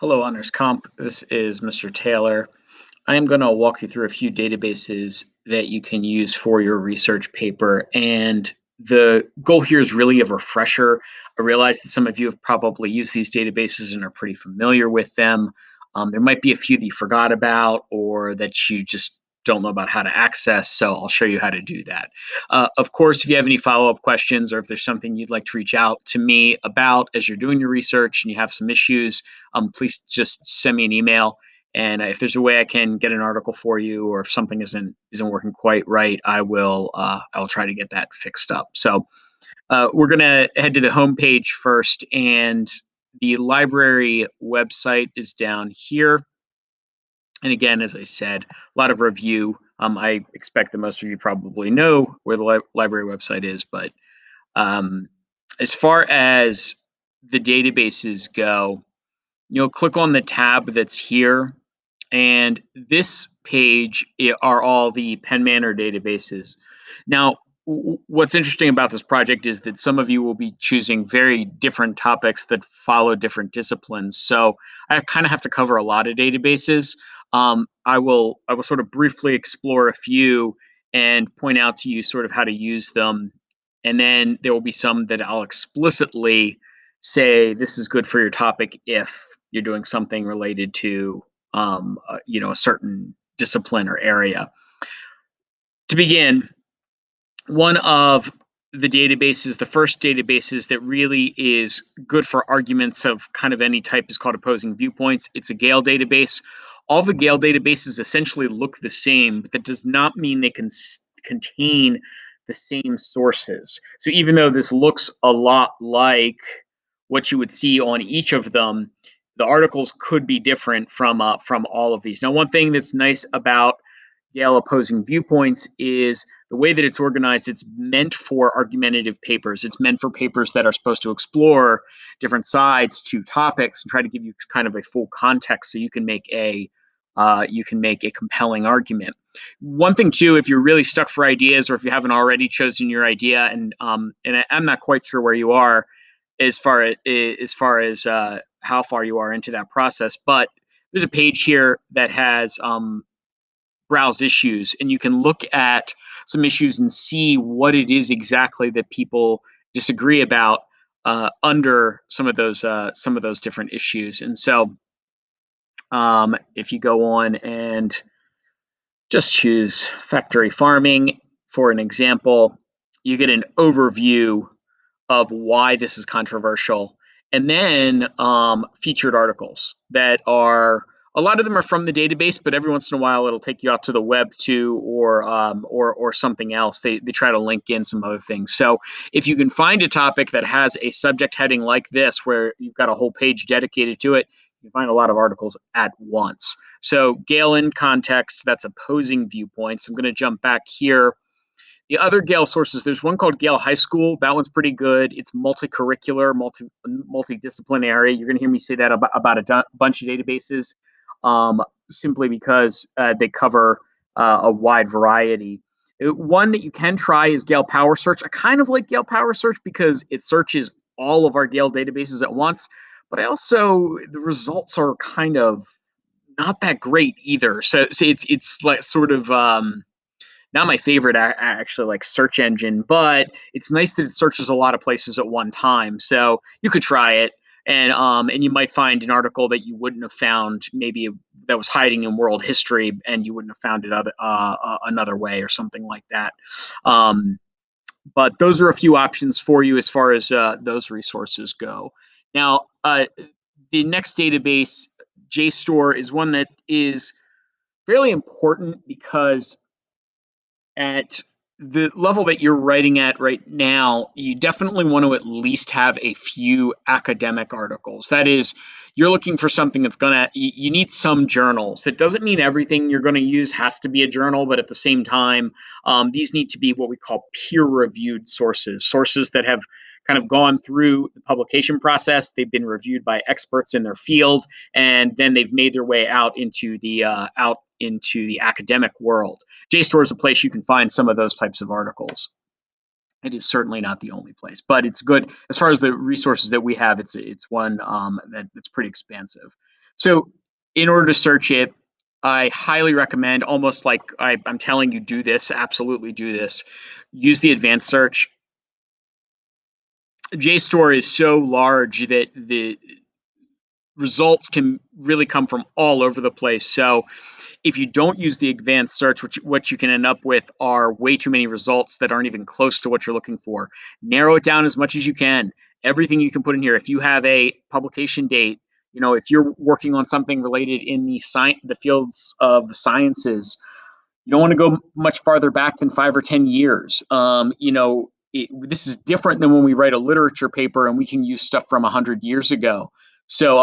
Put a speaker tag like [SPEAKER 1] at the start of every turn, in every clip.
[SPEAKER 1] Hello, Honors Comp. This is Mr. Taylor. I am going to walk you through a few databases that you can use for your research paper. And the goal here is really a refresher. I realize that some of you have probably used these databases and are pretty familiar with them. There might be a few that you forgot about or that you just don't know about how to access. So I'll show you how to do that. Of course, if you have any follow-up questions or if there's something you'd like to reach out to me about as you're doing your research and you have some issues, please just send me an email. And if there's a way I can get an article for you, or if something isn't working quite right, I will try to get that fixed up. So we're gonna head to the home page first, and the library website is down here. And again, as I said, a lot of review. I expect that most of you probably know where the library website is, but um, as far as the databases go, you'll click on the tab that's here, and this page are all the Pen Manor databases. Now, what's interesting about this project is that some of you will be choosing very different topics that follow different disciplines. So I kind of have to cover a lot of databases. I will sort of briefly explore a few and point out to you sort of how to use them, and then there will be some that I'll explicitly say this is good for your topic if you're doing something related to a certain discipline or area. To begin, one of the first databases that really is good for arguments of kind of any type is called opposing viewpoints. It's a Gale database. All the Gale databases essentially look the same, but that does not mean they can contain the same sources. So even though this looks a lot like what you would see on each of them, the articles could be different from all of these. Now, one thing that's nice about Gale opposing viewpoints is the way that it's organized. It's meant for argumentative papers. It's meant for papers that are supposed to explore different sides to topics and try to give you kind of a full context so you can make a compelling argument. One thing too, if you're really stuck for ideas, or if you haven't already chosen your idea, and I'm not quite sure where you are as far as how far you are into that process, but there's a page here that has browse issues, and you can look at some issues and see what it is exactly that people disagree about under some of those different issues. And so, if you go on and just choose factory farming for an example, you get an overview of why this is controversial, and then featured articles that are a lot of them are from the database, but every once in a while it'll take you out to the web too, or something else. They try to link in some other things. So if you can find a topic that has a subject heading like this, where you've got a whole page dedicated to it, you find a lot of articles at once. So Gale in context, that's opposing viewpoints. I'm going to jump back here. The other Gale sources, there's one called Gale High School. That one's pretty good. It's multi-curricular, multidisciplinary. You're going to hear me say that about a bunch of databases, simply because they cover a wide variety. One that you can try is Gale Power Search. I kind of like Gale Power Search because it searches all of our Gale databases at once, but the results are kind of not that great either. So it's like sort of not my favorite actually like search engine, but it's nice that it searches a lot of places at one time. So you could try it, and you might find an article that you wouldn't have found, maybe that was hiding in world history, and you wouldn't have found it another way or something like that. But those are a few options for you as far as those resources go. Now, the next database, JSTOR, is one that is fairly important because at the level that you're writing at right now, you definitely want to at least have a few academic articles. That is, you're looking for something that's you need some journals. That doesn't mean everything you're going to use has to be a journal, but at the same time, these need to be what we call peer-reviewed sources that have kind of gone through the publication process. They've been reviewed by experts in their field, and then they've made their way out into the academic world. JSTOR is a place you can find some of those types of articles. It is certainly not the only place, but it's good as far as the resources that we have. It's one that's pretty expansive. So in order to search it, I highly recommend, almost like I'm telling you, do this, absolutely do this. Use the advanced search. JSTOR is so large that the results can really come from all over the place. So if you don't use the advanced search, which what you can end up with are way too many results that aren't even close to what you're looking for. Narrow it down as much as you can. Everything you can put in here. If you have a publication date, if you're working on something related in the fields of the sciences, you don't want to go much farther back than 5 or 10 years. This is different than when we write a literature paper and we can use stuff from 100 years ago. So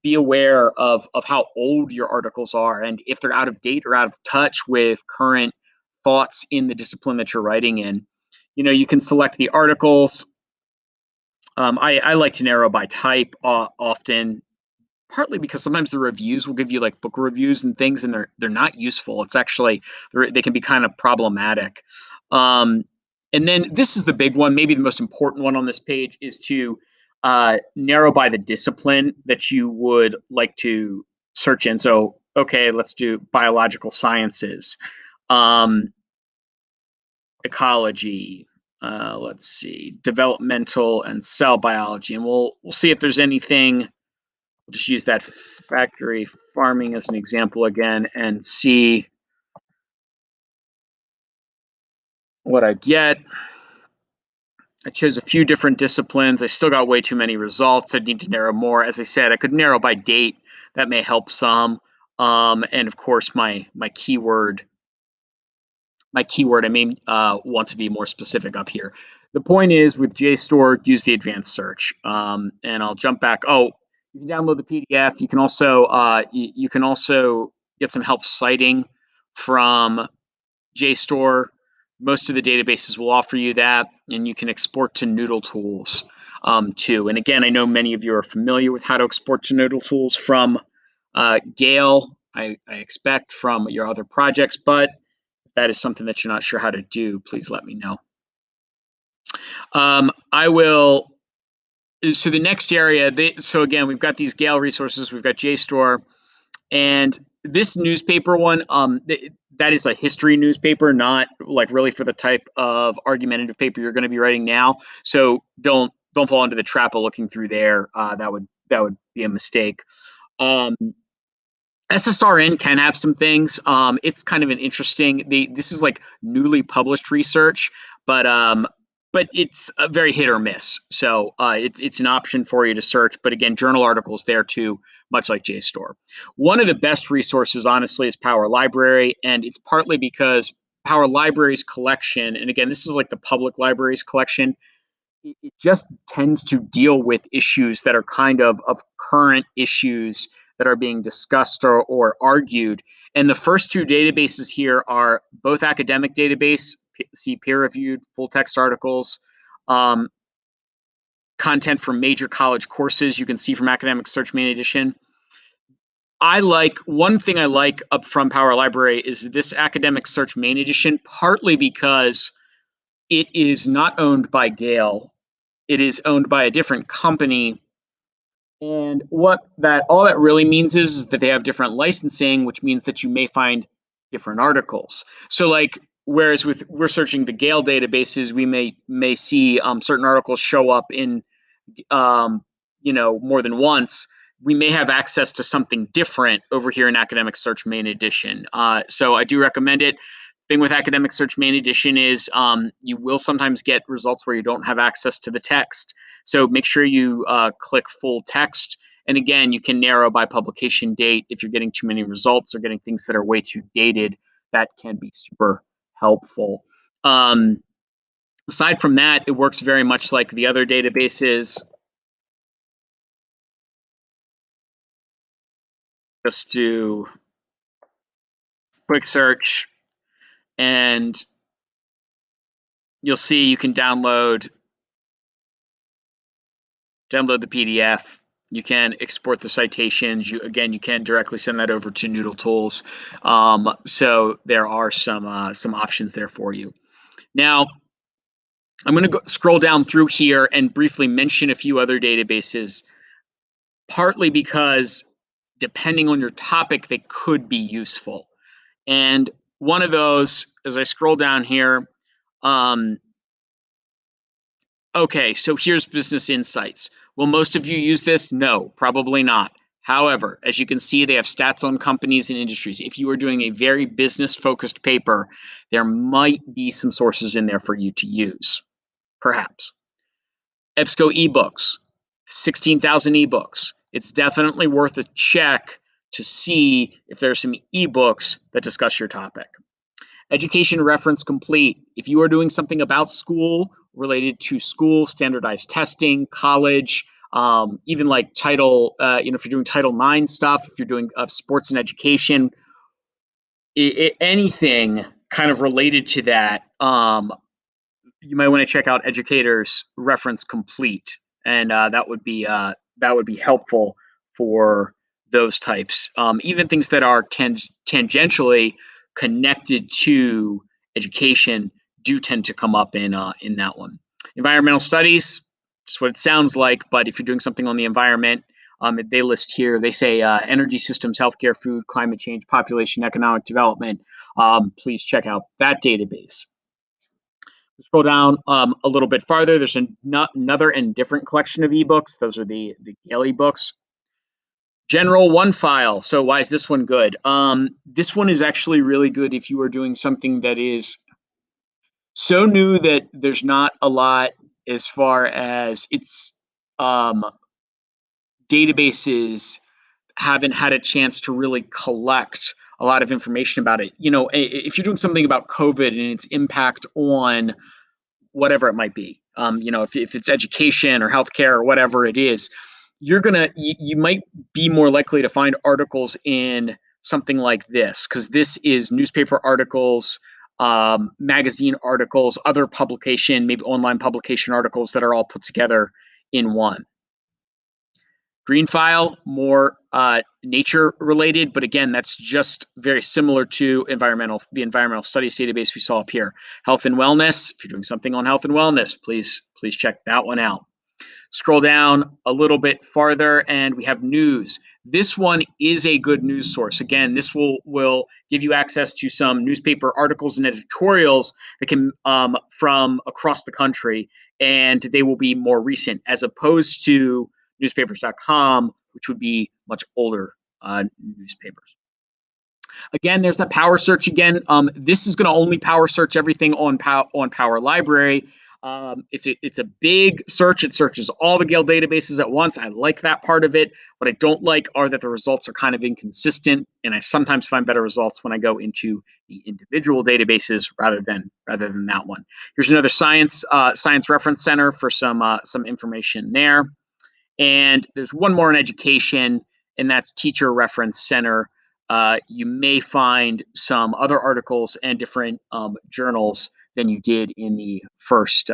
[SPEAKER 1] be aware of how old your articles are and if they're out of date or out of touch with current thoughts in the discipline that you're writing in. You can select the articles. I like to narrow by type often, partly because sometimes the reviews will give you like book reviews and things, and they're not useful. It's actually they can be kind of problematic. Um, and then this is the big one, maybe the most important one on this page, is to narrow by the discipline that you would like to search in. So, okay, let's do biological sciences, um, ecology. Let's see, developmental and cell biology, and we'll see if there's anything. We'll just use that factory farming as an example again and see what I get. I chose a few different disciplines. I still got way too many results. I need to narrow more. As I said, I could narrow by date. That may help some. And of course, my keyword, I may want to be more specific up here. The point is, with JSTOR, use the advanced search. And I'll jump back. Oh, you can download the PDF. You can also get some help citing from JSTOR. Most of the databases will offer you that, and you can export to Noodle Tools too. And again, I know many of you are familiar with how to export to Noodle Tools from Gale. I expect from your other projects, but if that is something that you're not sure how to do, please let me know. I will. So the next area, so again, we've got these Gale resources, we've got JSTOR, and this newspaper one, that is a history newspaper, not like really for the type of argumentative paper you're going to be writing now. So don't fall into the trap of looking through there. That would be a mistake. Um, SSRN can have some things. It's kind of an interesting. This is like newly published research, but it's a very hit or miss. So it's an option for you to search. But again, journal articles there too, much like JSTOR. One of the best resources, honestly, is Power Library, and it's partly because Power Library's collection, and again, this is like the public library's collection. It just tends to deal with issues that are kind of current issues that are being discussed or argued. And the first two databases here are both academic database, see peer-reviewed full text articles, um, content from major college courses you can see from Academic Search Main Edition. One thing I like up from Power Library is this Academic Search Main Edition, partly because it is not owned by Gale. It is owned by a different company. And all that really means is that they have different licensing, which means that you may find different articles. So like, whereas we're searching the Gale databases, we may see certain articles show up in more than once. We may have access to something different over here in Academic Search Main Edition. So I do recommend it. Thing with Academic Search Main Edition is you will sometimes get results where you don't have access to the text. So make sure you click full text. And again, you can narrow by publication date if you're getting too many results or getting things that are way too dated. That can be super helpful. Aside from that, it works very much like the other databases. Just do quick search and you'll see you can download the PDF. You can export the citations. You can directly send that over to Noodle Tools. So there are some options there for you. Now, I'm going to scroll down through here and briefly mention a few other databases, partly because depending on your topic, they could be useful. And one of those, as I scroll down here, okay, so here's Business Insights. Will most of you use this? No, probably not. However, as you can see, they have stats on companies and industries. If you are doing a very business-focused paper, there might be some sources in there for you to use, perhaps. EBSCO ebooks, 16,000 ebooks. It's definitely worth a check to see if there's some ebooks that discuss your topic. Education reference complete. If you are doing something about school, related to school, standardized testing, college, even like Title, if you're doing Title IX stuff, if you're doing sports and education, anything kind of related to that, you might want to check out Educators Reference Complete, and that would be helpful for those types. Even things that are tangentially connected to education do tend to come up in that one. Environmental studies, just what it sounds like, but if you're doing something on the environment, they list here. They say energy systems, healthcare, food, climate change, population, economic development. Please check out that database. Scroll down a little bit farther. There's another and different collection of ebooks. Those are the Gale ebooks. General one file. So why is this one good? This one is actually really good if you are doing something that is so new that there's not a lot as far as its databases haven't had a chance to really collect a lot of information about it. If you're doing something about COVID and its impact on whatever it might be, if it's education or healthcare or whatever it is, you might be more likely to find articles in something like this, because this is newspaper articles, magazine articles, other publication, maybe online publication articles that are all put together in one. Green file, more nature related, but again, that's just very similar to the environmental studies database we saw up here. Health and wellness, if you're doing something on health and wellness, please check that one out. Scroll down a little bit farther and we have news. This one is a good news source. Again, this will give you access to some newspaper articles and editorials that can from across the country, and they will be more recent as opposed to newspapers.com, which would be much older newspapers. Again, there's the power search again. This is going to only power search everything on Power Library. It's a big search. It searches all the Gale databases at once. I like that part of it. What I don't like are that the results are kind of inconsistent, and I sometimes find better results when I go into the individual databases rather than that one. Here's another science reference center for some information there. And there's one more in education, and that's Teacher Reference Center. You may find some other articles and different journals than you did in the first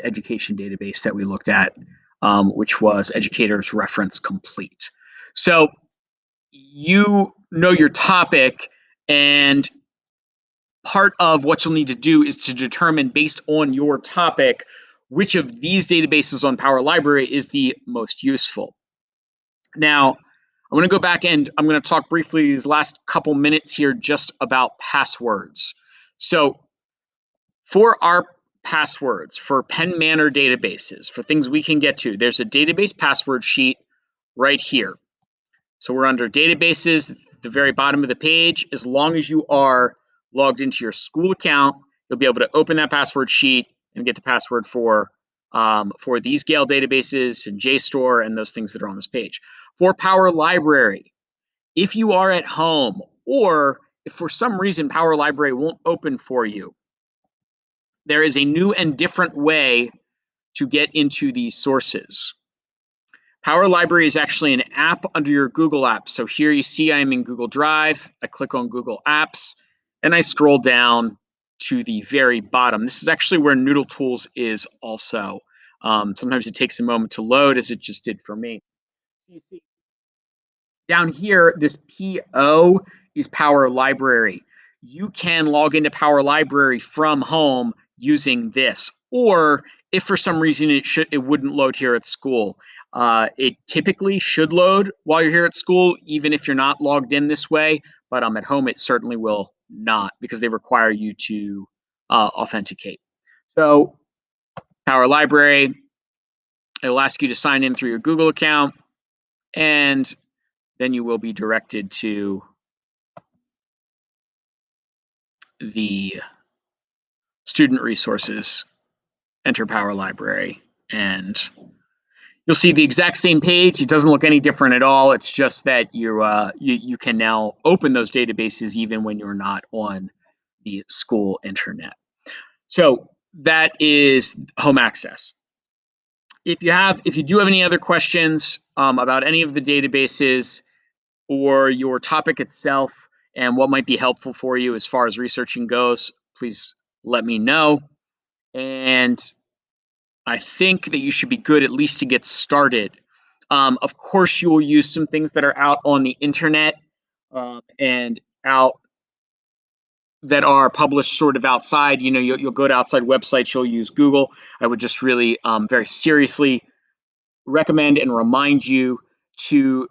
[SPEAKER 1] education database that we looked at, which was Educators Reference Complete. So you know your topic, and part of what you'll need to do is to determine, based on your topic, which of these databases on Power Library is the most useful. Now, I'm going to go back and I'm going to talk briefly these last couple minutes here just about passwords. So for our passwords, for Penn Manor databases, for things we can get to, there's a database password sheet right here. So we're under databases, it's at the very bottom of the page. As long as you are logged into your school account, you'll be able to open that password sheet and get the password for these Gale databases and JSTOR and those things that are on this page. For Power Library, if you are at home or if for some reason Power Library won't open for you, there is a new and different way to get into these sources. Power Library is actually an app under your Google Apps. So here you see I'm in Google Drive. I click on Google Apps and I scroll down to the very bottom. This is actually where Noodle Tools is also. Sometimes it takes a moment to load, as it just did for me. You see down here, this PO is Power Library. You can log into Power Library from home using this, or if for some reason it wouldn't load here at school, It typically should load while you're here at school, even if you're not logged in this way. But at home, it certainly will not because they require you to authenticate. So, Power Library, it'll ask you to sign in through your Google account, and then you will be directed to the student resources, enter Power Library, and you'll see the exact same page. It doesn't look any different at all. It's just that you can now open those databases even when you're not on the school internet. So that is home access. If you do have any other questions about any of the databases or your topic itself and what might be helpful for you as far as researching goes, please let me know. And I think that you should be good at least to get started. Of course, you will use some things that are out on the internet and out that are published sort of outside. You'll go to outside websites. You'll use Google. I would just really very seriously recommend and remind you to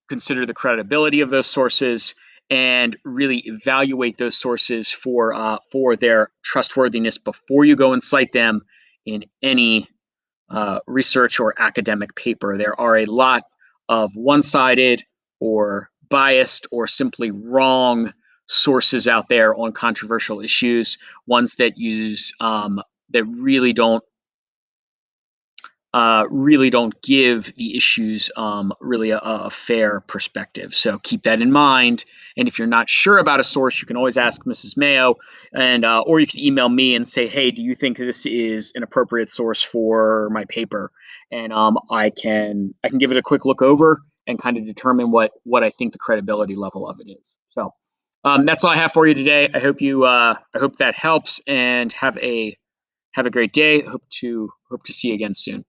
[SPEAKER 1] consider the credibility of those sources and really evaluate those sources for their trustworthiness before you go and cite them in any research or academic paper. There are a lot of one-sided or biased or simply wrong sources out there on controversial issues, ones that use that really don't give the issues really a fair perspective. So keep that in mind. And if you're not sure about a source, you can always ask Mrs. Mayo, and or you can email me and say, "Hey, do you think this is an appropriate source for my paper?" And I can give it a quick look over and kind of determine what I think the credibility level of it is. So that's all I have for you today. I hope that helps, and have a great day. Hope to see you again soon.